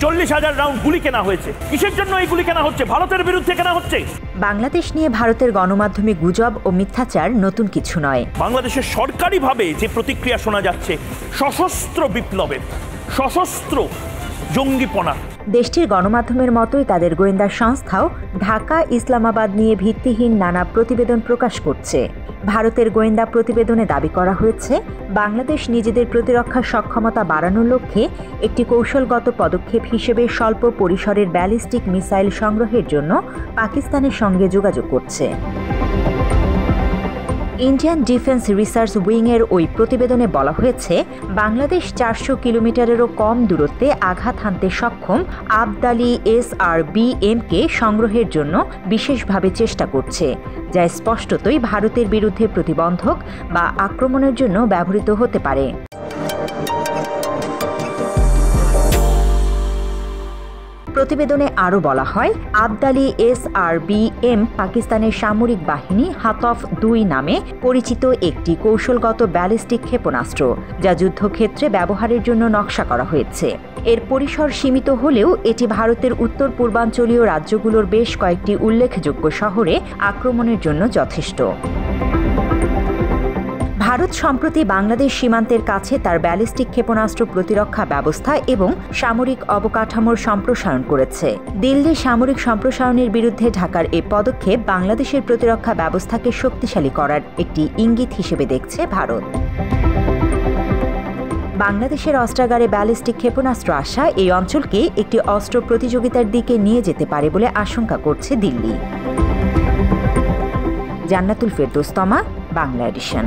40,000 round গুলি কেনা হয়েছে। কিসের জন্য এই গুলি কেনা হচ্ছে? ভারতের বিরুদ্ধে কেনা হচ্ছে। বাংলাদেশ নিয়ে ভারতের গণমাধ্যমে গুজব ও মিথ্যাচার নতুন কিছু নয়। বাংলাদেশের সরকারিভাবে যে প্রতিক্রিয়া শোনা যাচ্ছে সশস্ত্র বিপ্লবের, সশস্ত্র জঙ্গিপনা। দেশটির গণমাধ্যমের মতোই তাদের গোয়েন্দা সংস্থাও ঢাকা ইসলামাবাদ নিয়ে ভিত্তিহীন নানা প্রতিবেদন প্রকাশ করছে। ভারতের গোয়েন্দা প্রতিবেদনে দাবি করা হয়েছে, বাংলাদেশ নিজেদের প্রতিরক্ষা সক্ষমতা বাড়ানোর লক্ষ্যে একটি কৌশলগত পদক্ষেপ হিসেবে স্বল্প পরিসরের ব্যালিস্টিক মিসাইল সংগ্রহের জন্য পাকিস্তানের সঙ্গে যোগাযোগ করছে। ইন্ডিয়ান ডিফেন্স রিসার্চ উইংয়ের ওই প্রতিবেদনে বলা হয়েছে, বাংলাদেশ 400 কিলোমিটারেরও কম দূরত্বে আঘাত হানতে সক্ষম আবদালি SRBM-কে সংগ্রহের জন্য বিশেষভাবে চেষ্টা করছে, যা স্পষ্টতই ভারতের বিরুদ্ধে প্রতিবন্ধক বা আক্রমণের জন্য ব্যবহৃত হতে পারে। প্রতিবেদনে আরও বলা হয়, আবদালি SRBM পাকিস্তানের সামরিক বাহিনী হাতফ 2 নামে পরিচিত একটি কৌশলগত ব্যালিস্টিক ক্ষেপণাস্ত্র, যা যুদ্ধক্ষেত্রে ব্যবহারের জন্য নকশা করা হয়েছে। এর পরিসর সীমিত হলেও এটি ভারতের উত্তর পূর্বাঞ্চলীয় রাজ্যগুলোর বেশ কয়েকটি উল্লেখযোগ্য শহরে আক্রমণের জন্য যথেষ্ট। ভারত সম্প্রতি বাংলাদেশ সীমান্তের কাছে তার ব্যালিস্টিক ক্ষেপণাস্ত্র প্রতিরক্ষা ব্যবস্থা এবং সামরিক অবকাঠামোর সম্প্রসারণ করেছে। দিল্লি সামরিক সম্প্রসারণের বিরুদ্ধে ঢাকার এই পদক্ষেপ বাংলাদেশের প্রতিরক্ষা ব্যবস্থাকে শক্তিশালী করার একটি ইঙ্গিত হিসেবে দেখছে ভারত। বাংলাদেশের অস্ত্রাগারে ব্যালিস্টিক ক্ষেপণাস্ত্র আসা এই অঞ্চলকে একটি অস্ত্র প্রতিযোগিতার দিকে নিয়ে যেতে পারে বলে আশঙ্কা করছে দিল্লি। জান্নাতুল ফেরদৌস তমা, বাংলা এডিশন।